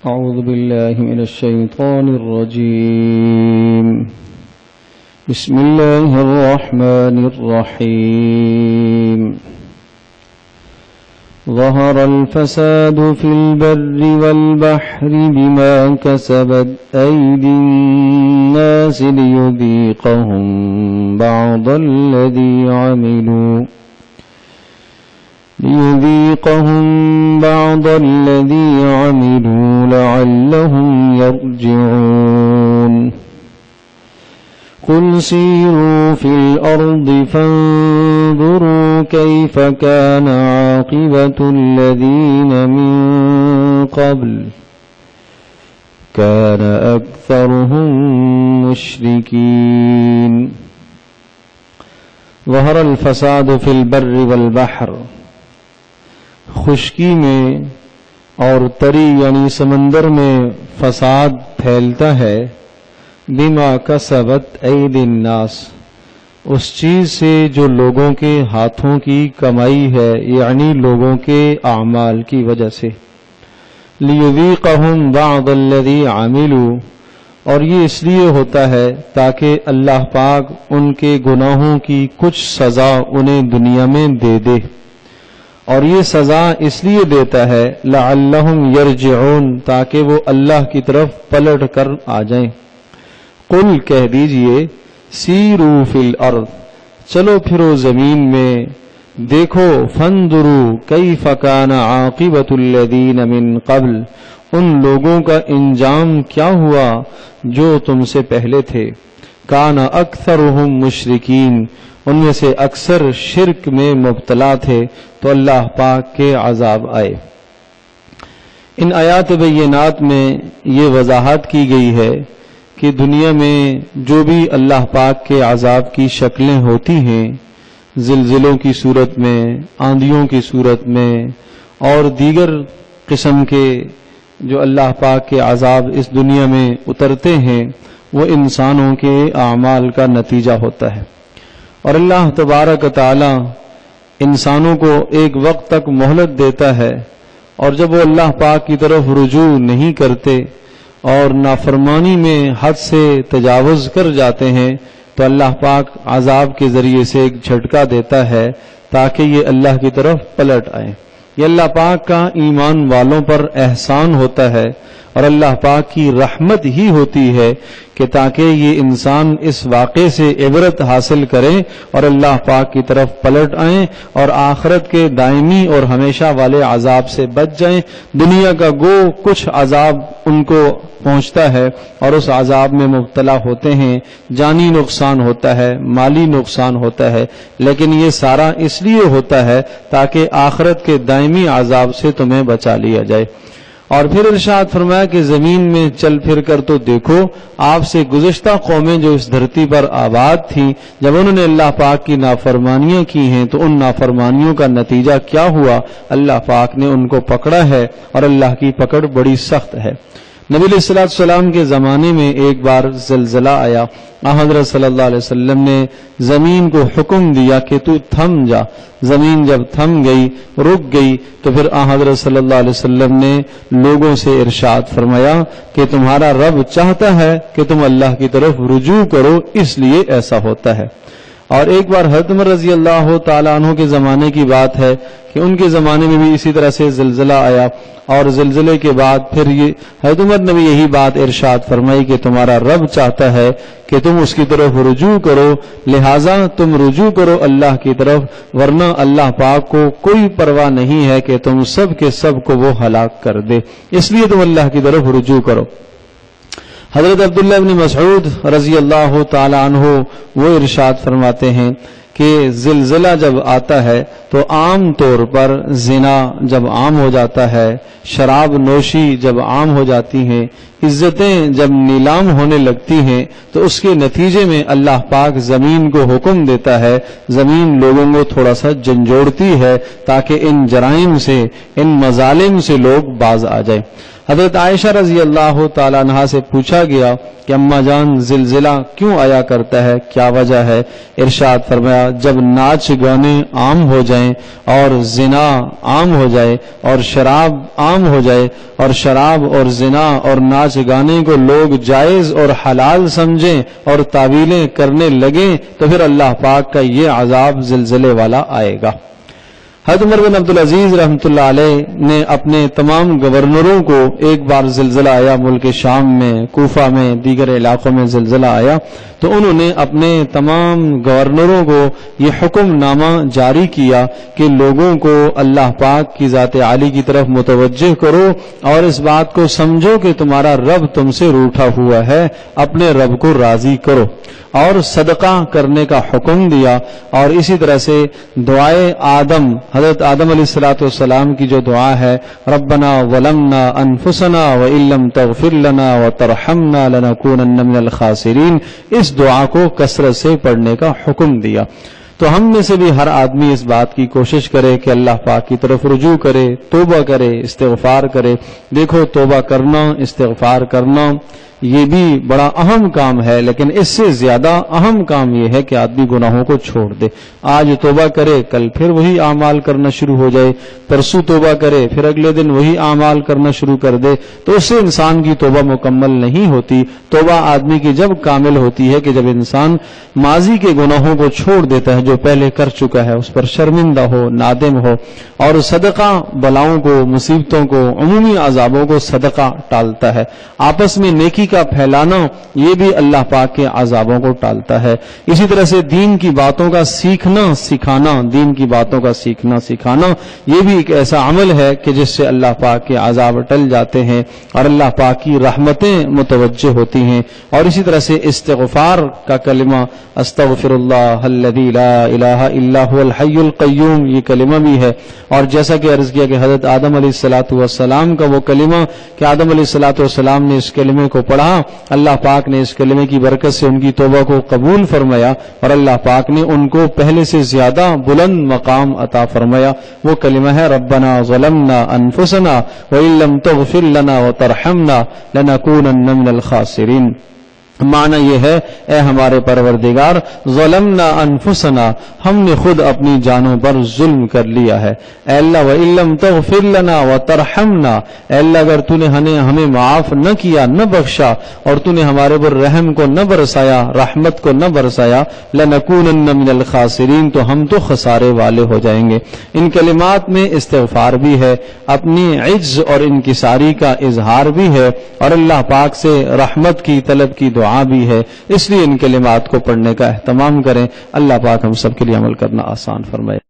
أعوذ بالله من الشيطان الرجيم. بسم الله الرحمن الرحيم. ظهر الفساد في البر والبحر بما كسبت أيدي الناس ليذيقهم بعض الذي عملوا لعلهم يرجعون. قل سيروا في الأرض فانظروا كيف كان عاقبة الذين من قبل كان أكثرهم مشركين. ظهر الفساد في البر والبحر، خشکی میں اور تری یعنی سمندر میں فساد پھیلتا ہے، بما کسبت ایدی الناس، اس چیز سے جو لوگوں کے ہاتھوں کی کمائی ہے، یعنی لوگوں کے اعمال کی وجہ سے. لیذیقہم بعض الذی عملوا، اور یہ اس لیے ہوتا ہے تاکہ اللہ پاک ان کے گناہوں کی کچھ سزا انہیں دنیا میں دے دے، اور یہ سزا اس لیے دیتا ہے لعلہم یرجعون، تاکہ وہ اللہ کی طرف پلٹ کر آ جائیں. قل کہہ دیجئے، سیرو فی الارض، چلو پھرو زمین میں، دیکھو، فانظروا کیف کان عاقبۃ الذین من قبل، ان لوگوں کا انجام کیا ہوا جو تم سے پہلے تھے. کان اکثرہم مشرکین، ان میں سے اکثر شرک میں مبتلا تھے، تو اللہ پاک کے عذاب آئے. ان آیات بینات میں یہ وضاحت کی گئی ہے کہ دنیا میں جو بھی اللہ پاک کے عذاب کی شکلیں ہوتی ہیں، زلزلوں کی صورت میں، آندھیوں کی صورت میں، اور دیگر قسم کے جو اللہ پاک کے عذاب اس دنیا میں اترتے ہیں، وہ انسانوں کے اعمال کا نتیجہ ہوتا ہے. اور اللہ تبارک و تعالی انسانوں کو ایک وقت تک مہلت دیتا ہے، اور جب وہ اللہ پاک کی طرف رجوع نہیں کرتے اور نافرمانی میں حد سے تجاوز کر جاتے ہیں، تو اللہ پاک عذاب کے ذریعے سے ایک جھٹکا دیتا ہے تاکہ یہ اللہ کی طرف پلٹ آئیں. یہ اللہ پاک کا ایمان والوں پر احسان ہوتا ہے، اور اللہ پاک کی رحمت ہی ہوتی ہے کہ تاکہ یہ انسان اس واقعے سے عبرت حاصل کریں اور اللہ پاک کی طرف پلٹ آئیں اور آخرت کے دائمی اور ہمیشہ والے عذاب سے بچ جائیں. دنیا کا گو کچھ عذاب ان کو پہنچتا ہے اور اس عذاب میں مبتلا ہوتے ہیں، جانی نقصان ہوتا ہے، مالی نقصان ہوتا ہے، لیکن یہ سارا اس لیے ہوتا ہے تاکہ آخرت کے دائمی عذاب سے تمہیں بچا لیا جائے. اور پھر ارشاد فرمایا کہ زمین میں چل پھر کر تو دیکھو، آپ سے گزشتہ قومیں جو اس دھرتی پر آباد تھیں، جب انہوں نے اللہ پاک کی نافرمانیاں کی ہیں تو ان نافرمانیوں کا نتیجہ کیا ہوا. اللہ پاک نے ان کو پکڑا ہے، اور اللہ کی پکڑ بڑی سخت ہے. نبی علیہ السلام کے زمانے میں ایک بار زلزلہ آیا. حضرت صلی اللہ علیہ وسلم نے زمین کو حکم دیا کہ تو تھم جا. زمین جب تھم گئی، رک گئی، تو پھر حضرت صلی اللہ علیہ وسلم نے لوگوں سے ارشاد فرمایا کہ تمہارا رب چاہتا ہے کہ تم اللہ کی طرف رجوع کرو، اس لیے ایسا ہوتا ہے. اور ایک بار حضرت عمر رضی اللہ تعالیٰ عنہ کے زمانے کی بات ہے کہ ان کے زمانے میں بھی اسی طرح سے زلزلہ آیا، اور زلزلے کے بعد پھر یہ حضرت عمر نے بھی یہی بات ارشاد فرمائی کہ تمہارا رب چاہتا ہے کہ تم اس کی طرف رجوع کرو، لہٰذا تم رجوع کرو اللہ کی طرف، ورنہ اللہ پاک کو کوئی پرواہ نہیں ہے کہ تم سب کے سب کو وہ ہلاک کر دے، اس لیے تم اللہ کی طرف رجوع کرو. حضرت عبداللہ بن مسعود رضی اللہ تعالی عنہ وہ ارشاد فرماتے ہیں کہ زلزلہ جب آتا ہے تو عام طور پر زنا جب عام ہو جاتا ہے، شراب نوشی جب عام ہو جاتی ہیں، عزتیں جب نیلام ہونے لگتی ہیں، تو اس کے نتیجے میں اللہ پاک زمین کو حکم دیتا ہے، زمین لوگوں کو تھوڑا سا جھنجھوڑتی ہے تاکہ ان جرائم سے، ان مظالم سے لوگ باز آ جائیں. حضرت عائشہ رضی اللہ تعالیٰ عنہا سے پوچھا گیا کہ اماں جان زلزلہ کیوں آیا کرتا ہے، کیا وجہ ہے؟ ارشاد فرمایا جب ناچ گانے عام ہو جائیں اور زنا عام ہو جائے اور شراب عام ہو جائے اور شراب اور زنا اور ناچ گانے کو لوگ جائز اور حلال سمجھیں اور تعویلیں کرنے لگیں تو پھر اللہ پاک کا یہ عذاب زلزلے والا آئے گا۔ حضرت عمر بن عبدالعزیز رحمۃ اللہ علیہ نے اپنے تمام گورنروں کو، ایک بار زلزلہ آیا ملک شام میں، کوفہ میں، دیگر علاقوں میں زلزلہ آیا تو انہوں نے اپنے تمام گورنروں کو یہ حکم نامہ جاری کیا کہ لوگوں کو اللہ پاک کی ذات عالی کی طرف متوجہ کرو اور اس بات کو سمجھو کہ تمہارا رب تم سے روٹھا ہوا ہے، اپنے رب کو راضی کرو، اور صدقہ کرنے کا حکم دیا۔ اور اسی طرح سے دعائے آدم، حضرت آدم علیہ الصلوۃ والسلام کی جو دعا ہے، ربنا ظلمنا انفسنا وان لم تغفر لنا وترحمنا لنکونن من الخاسرین، اس دعا کو کثرت سے پڑھنے کا حکم دیا۔ تو ہم میں سے بھی ہر آدمی اس بات کی کوشش کرے کہ اللہ پاک کی طرف رجوع کرے، توبہ کرے، استغفار کرے۔ دیکھو توبہ کرنا، استغفار کرنا یہ بھی بڑا اہم کام ہے، لیکن اس سے زیادہ اہم کام یہ ہے کہ آدمی گناہوں کو چھوڑ دے۔ آج توبہ کرے، کل پھر وہی اعمال کرنا شروع ہو جائے، پرسوں توبہ کرے، پھر اگلے دن وہی اعمال کرنا شروع کر دے، تو اس سے انسان کی توبہ مکمل نہیں ہوتی۔ توبہ آدمی کی جب کامل ہوتی ہے کہ جب انسان ماضی کے گناہوں کو چھوڑ دیتا ہے جو پہلے کر چکا ہے، اس پر شرمندہ ہو، نادم ہو، اور صدقہ بلاؤں کو، مصیبتوں کو، عمومی عذابوں کو صدقہ ٹالتا ہے۔ آپس میں نیکی کا پھیلانا یہ بھی اللہ پاک کے عذابوں کو ٹالتا ہے۔ اسی طرح سے دین کی باتوں کا سیکھنا سکھانا، دین کی باتوں کا سیکھنا سکھانا یہ بھی ایک ایسا عمل ہے کہ جس سے اللہ پاک کے عذاب ٹل جاتے ہیں اور اللہ پاک کی رحمتیں متوجہ ہوتی ہیں۔ اور اسی طرح سے استغفار کا کلمہ، استغفر اللہ الذی لا الہ الا هو الحی القیوم، یہ کلمہ بھی ہے۔ اور جیسا کہ عرض کیا کہ حضرت آدم علیہ الصلوۃ والسلام کا وہ کلمہ کہ آدم علیہ الصلوۃ والسلام نے اس کلمے کو پڑھا، اللہ پاک نے اس کلمے کی برکت سے ان کی توبہ کو قبول فرمایا اور اللہ پاک نے ان کو پہلے سے زیادہ بلند مقام عطا فرمایا۔ وہ کلمہ ہے ربنا ظلمنا انفسنا وان لم تغفر لنا وترحمنا لنکونن من الخاسرین۔ معنی یہ ہے اے ہمارے پروردگار، ظلمنا انفسنا، ہم نے خود اپنی جانوں پر ظلم کر لیا ہے۔ اے اللہ وَإِن لَّمْ تَغْفِرْ لَنَا وَتَرْحَمْنَا، اے اللہ اگر تو نے ہمیں معاف نہ کیا، نہ بخشا، اور تو نے ہمارے پر رحم کو نہ برسایا، رحمت کو نہ برسایا، لَنَكُونَنَّ مِنَ الْخَاسِرِينَ، تو ہم تو خسارے والے ہو جائیں گے۔ ان کلمات میں استغفار بھی ہے، اپنی عجز اور انکساری کا اظہار بھی ہے، اور اللہ پاک سے رحمت کی طلب کی دعا بھی ہے۔ اس لیے ان کلمات کو پڑھنے کا اہتمام کریں۔ اللہ پاک ہم سب کے لیے عمل کرنا آسان فرمائے۔